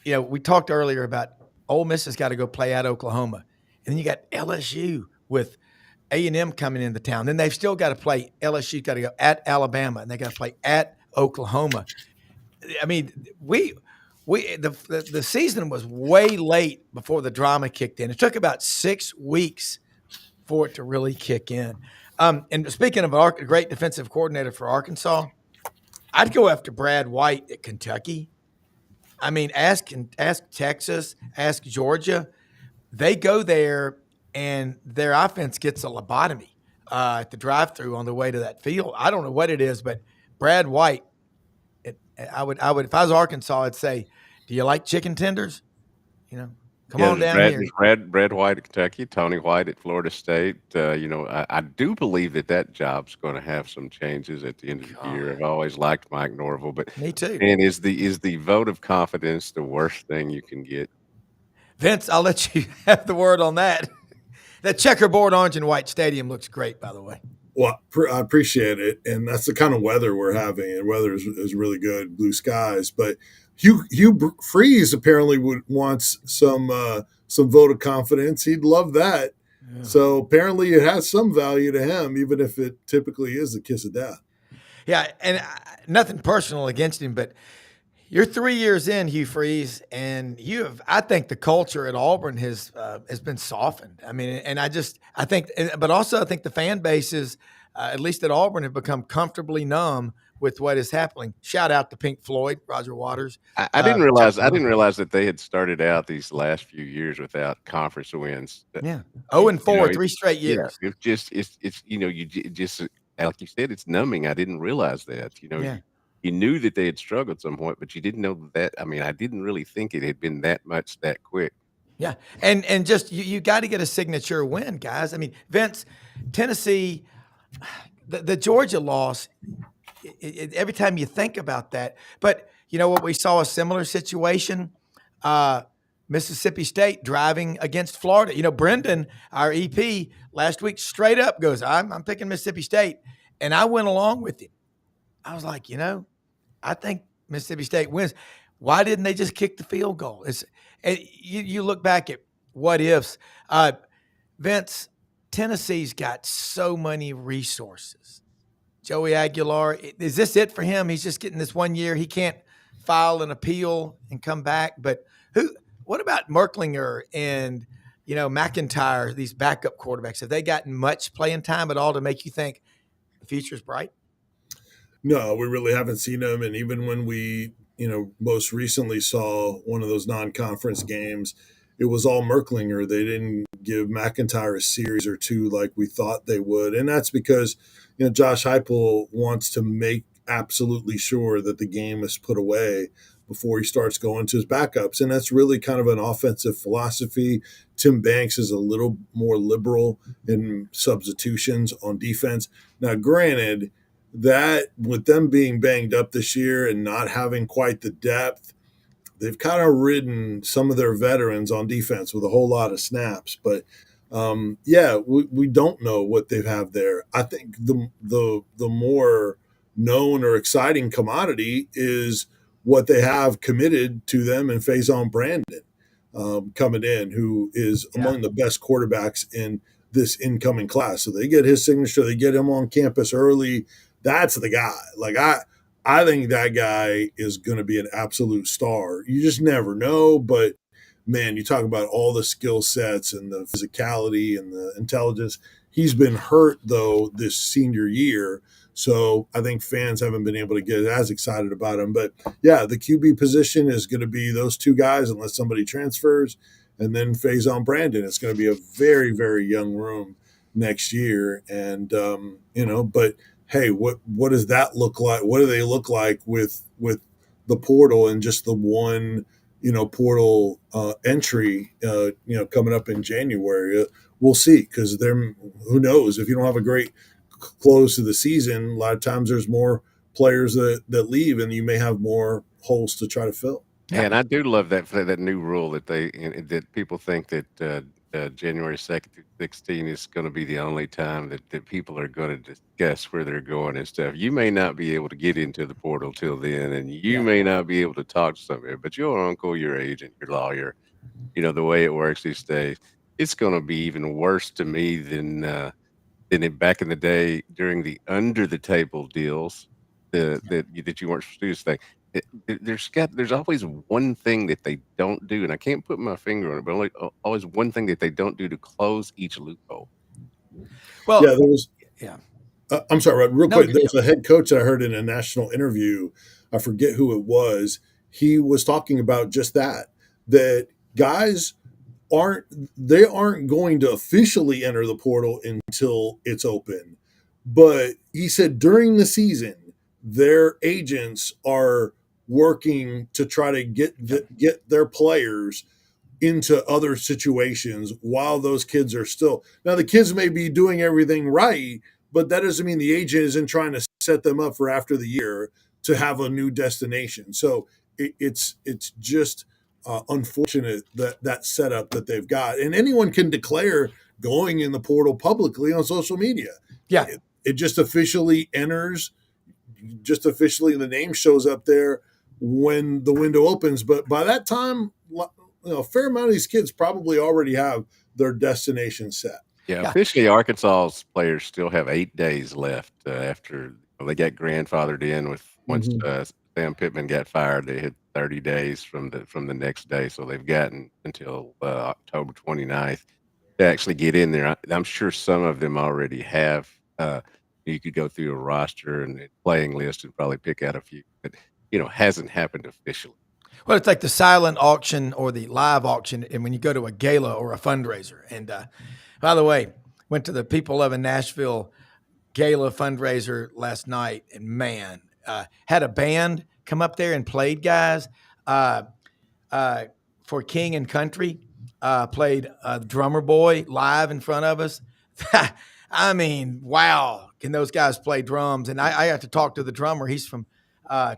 We talked earlier about Ole Miss has got to go play at Oklahoma, and then you got LSU with A&M coming into town. Then they've still got to play. LSU's got to go at Alabama, and they got to play at Oklahoma. I mean, the season was way late before the drama kicked in. It took about 6 weeks for it to really kick in. And speaking of a great defensive coordinator for Arkansas, I'd go after Brad White at Kentucky. I mean, ask Texas, ask Georgia. They go there, and their offense gets a lobotomy at the drive-through on the way to that field. I don't know what it is, but Brad White, I would if I was Arkansas, I'd say, do you like chicken tenders? Come on down here. Brad White at Kentucky, Tony White at Florida State. I do believe that job's going to have some changes at the end of the year. I've always liked Mike Norville, but me too. And is the vote of confidence the worst thing you can get? Vince, I'll let you have the word on that. That checkerboard orange and white stadium looks great, by the way. Well, I appreciate it, and that's the kind of weather we're having, and weather is really good, blue skies. But Hugh Freeze apparently wants some vote of confidence. He'd love that. Yeah. So apparently it has some value to him, even if it typically is the kiss of death. Yeah, and nothing personal against him, but you're 3 years in, Hugh Freeze, and I think the culture at Auburn has been softened. I mean, and I think the fan bases, at least at Auburn, have become comfortably numb with what is happening. Shout out to Pink Floyd, Roger Waters. I didn't realize that they had started out these last few years without conference wins. Yeah, 0-4, 3 straight years. Yeah, it's you just like you said, it's numbing. I didn't realize that. You knew that they had struggled some point, but you didn't know that. I mean, I didn't really think it had been that much that quick. Yeah, and just you got to get a signature win, guys. I mean, Vince, Tennessee, the Georgia loss, every time you think about that. But you know what? We saw a similar situation. Mississippi State driving against Florida. You know, Brendan, our EP, last week straight up goes, I'm picking Mississippi State. And I went along with him. I was like, I think Mississippi State wins. Why didn't they just kick the field goal? You look back at what ifs. Vince, Tennessee's got so many resources. Joey Aguilar, is this it for him? He's just getting this 1 year. He can't file an appeal and come back. But what about Merklinger and, McIntyre, these backup quarterbacks? Have they gotten much playing time at all to make you think the future's bright? No, we really haven't seen them. And even when we, most recently saw one of those non-conference games, it was all Merklinger. They didn't give McIntyre a series or two like we thought they would. And that's because, Josh Heupel wants to make absolutely sure that the game is put away before he starts going to his backups. And that's really kind of an offensive philosophy. Tim Banks is a little more liberal in substitutions on defense. Now, granted, that with them being banged up this year and not having quite the depth, they've kind of ridden some of their veterans on defense with a whole lot of snaps. But we don't know what they have there. I think the more known or exciting commodity is what they have committed to them in Faison Brandon coming in, who is among the best quarterbacks in this incoming class. So they get his signature, they get him on campus early. That's the guy. Like I think that guy is going to be an absolute star. You just never know, but man, you talk about all the skill sets and the physicality and the intelligence. He's been hurt though this senior year, so I think fans haven't been able to get as excited about him. But yeah, the QB position is going to be those two guys unless somebody transfers, and then Faison Brandon. It's going to be a very, very young room next year, and but hey, what does that look like? What do they look like with the portal and just the one, portal entry, coming up in January? We'll see, because who knows? If you don't have a great close to the season, a lot of times there's more players that leave, and you may have more holes to try to fill. Yeah, and I do love that new rule that people think that January 2nd through 16 is going to be the only time that people are going to discuss where they're going and stuff. You may not be able to get into the portal till then, and you may not be able to talk to somebody, but your uncle, your agent, your lawyer, the way it works these days, it's going to be even worse to me than it back in the day during the under the table deals that you weren't supposed to do this thing. There's always one thing that they don't do, and I can't put my finger on it, but always one thing that they don't do to close each loophole. Well, yeah, there was. Yeah, I'm sorry, Rod, real quick. There was a head coach that I heard in a national interview. I forget who it was. He was talking about just that guys aren't going to officially enter the portal until it's open, but he said during the season their agents are working to try to get their players into other situations while those kids are still. Now, the kids may be doing everything right, but that doesn't mean the agent isn't trying to set them up for after the year to have a new destination. So it's just unfortunate that setup that they've got. And anyone can declare going in the portal publicly on social media. Yeah. It just officially enters. Just officially, the name shows up there when the window opens. But by that time, a fair amount of these kids probably already have their destination set. Yeah, officially, Arkansas's players still have 8 days left after they got grandfathered in with once Sam Pittman got fired. They had 30 days from the next day, so they've gotten until October 29th to actually get in there. I'm sure some of them already have. You could go through a roster and a playing list and probably pick out a few, but hasn't happened officially. Well, it's like the silent auction or the live auction, and when you go to a gala or a fundraiser. And by the way, went to the People of Nashville gala fundraiser last night, and man, had a band come up there and played, guys, for King and Country. Played Drummer Boy live in front of us. I mean, wow, can those guys play drums? And I got to talk to the drummer. He's from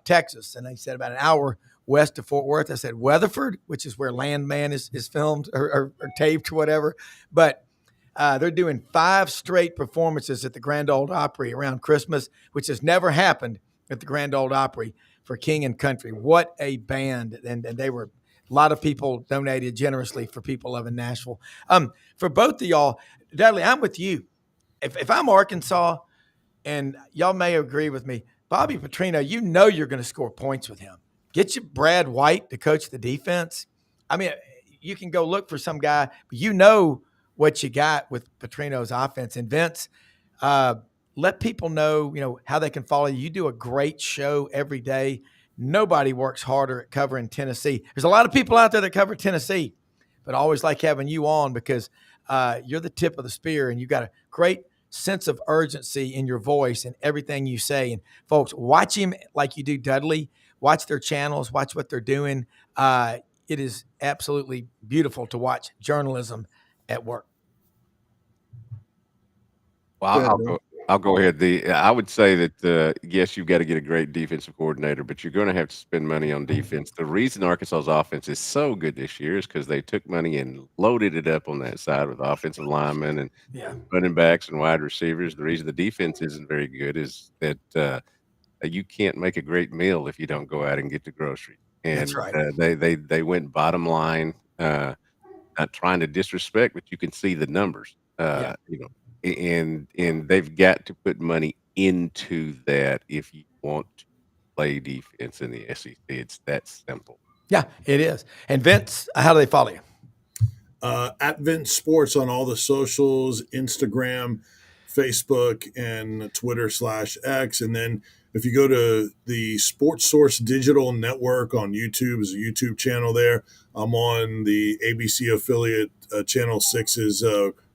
Texas, and he said about an hour west of Fort Worth. I said Weatherford, which is where Landman is filmed or taped or whatever. But they're doing 5 straight performances at the Grand Ole Opry around Christmas, which has never happened at the Grand Ole Opry for King and Country. What a band. And they were – a lot of people donated generously for people loving Nashville. For both of y'all, Dudley, I'm with you. If I'm Arkansas, and y'all may agree with me, Bobby Petrino, you know you're going to score points with him. Get you Brad White to coach the defense. I mean, you can go look for some guy, but you know what you got with Petrino's offense. And Vince, let people know, how they can follow you. You do a great show every day. Nobody works harder at covering Tennessee. There's a lot of people out there that cover Tennessee, but I always like having you on because you're the tip of the spear, and you've got a great sense of urgency in your voice and everything you say. And folks, watch him like you do Dudley. Watch their channels. Watch what they're doing. It is absolutely beautiful to watch journalism at work. Well, I'll go ahead. I would say that yes, you've got to get a great defensive coordinator, but you're going to have to spend money on defense. The reason Arkansas's offense is so good this year is because they took money and loaded it up on that side with offensive linemen and running backs and wide receivers. The reason the defense isn't very good is that you can't make a great meal if you don't go out and get the groceries. And that's right. They went bottom line, not trying to disrespect, but you can see the numbers. And they've got to put money into that if you want to play defense in the SEC. It's that simple. Yeah, it is. And Vince, how do they follow you? At Vince Sports on all the socials, Instagram, Facebook, and Twitter/X. And then if you go to the Sports Source Digital Network on YouTube, there's a YouTube channel there. I'm on the ABC affiliate Channel 6's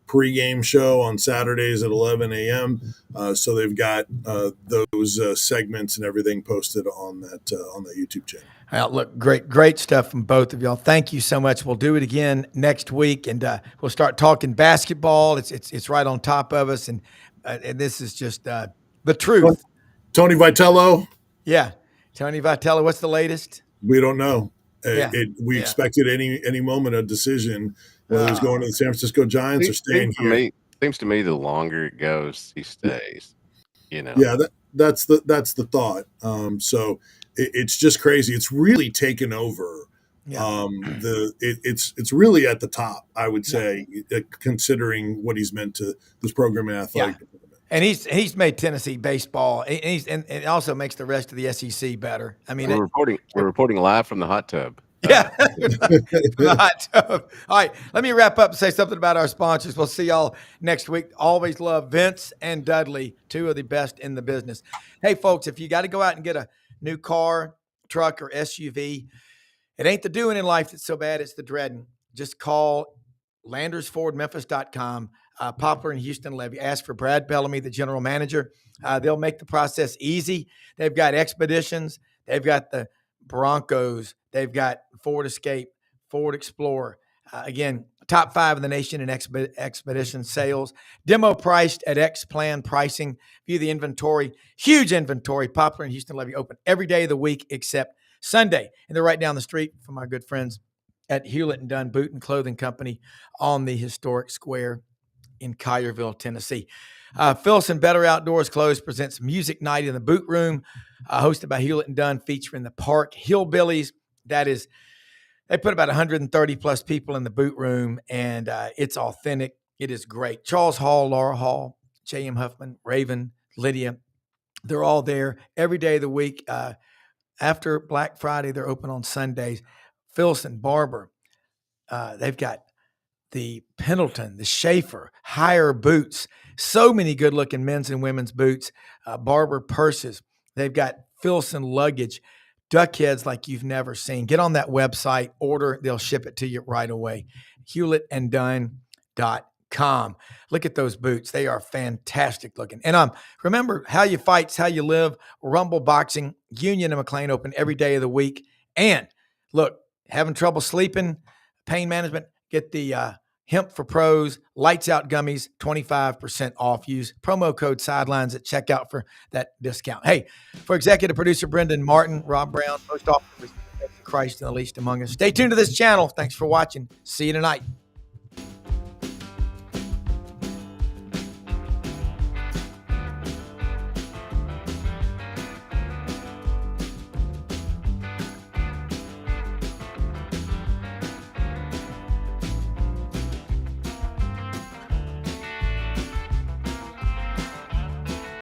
pregame show on Saturdays at 11 a.m. So they've got those segments and everything posted on that YouTube channel. Well, look, great stuff from both of y'all. Thank you so much. We'll do it again next week, and we'll start talking basketball. It's right on top of us, and this is just the truth. Tony Vitello. Yeah, Tony Vitello. What's the latest? We don't know. We expected any moment a decision. Whether he's going to the San Francisco Giants or staying here. Seems to me the longer it goes, he stays. Yeah, that's the thought. So it's just crazy. It's really taken over. Yeah. It's really at the top, I would say, considering what he's meant to this program and athletic department. And he's made Tennessee baseball, and it also makes the rest of the SEC better. I mean, we're reporting live from the hot tub. Yeah. Hot tub. All right. Let me wrap up and say something about our sponsors. We'll see y'all next week. Always love Vince and Dudley, 2 of the best in the business. Hey, folks, if you got to go out and get a new car, truck, or SUV, it ain't the doing in life that's so bad. It's the dreading. Just call LandersFordMemphis.com, Poplar and Houston Levy. Ask for Brad Bellamy, the general manager. They'll make the process easy. They've got Expeditions. They've got the Broncos. They've got Ford Escape, Ford Explorer. Again, top 5 in the nation in Expedition sales. Demo priced at X-Plan pricing. View the inventory. Huge inventory. Poplar and Houston Levy open every day of the week except Sunday. And they're right down the street from our good friends at Hewlett & Dunn Boot and Clothing Company on the historic square in Collierville, Tennessee. Philson Better Outdoors Clothes presents Music Night in the Boot Room, hosted by Hewlett & Dunn, featuring the Park Hillbillies. They put about 130 plus people in the boot room, and it's authentic. It is great. Charles Hall, Laura Hall, J.M. Huffman, Raven, Lydia, they're all there every day of the week. After Black Friday, they're open on Sundays. Filson, Barber, they've got the Pendleton, the Schaefer, Higher boots, so many good-looking men's and women's boots, Barber purses. They've got Filson luggage, duck heads like you've never seen. Get on that website, order, they'll ship it to you right away. HewlettandDunn.com. Look at those boots. They are fantastic looking. And remember, How You Fight's How You Live, Rumble Boxing, Union and McLean open every day of the week. And look, having trouble sleeping, pain management, get the Hemp for Pros, Lights Out Gummies, 25% off. Use promo code Sidelines at checkout for that discount. Hey, for executive producer Brendan Martin, Rob Brown, most often Christ and the least among us. Stay tuned to this channel. Thanks for watching. See you tonight.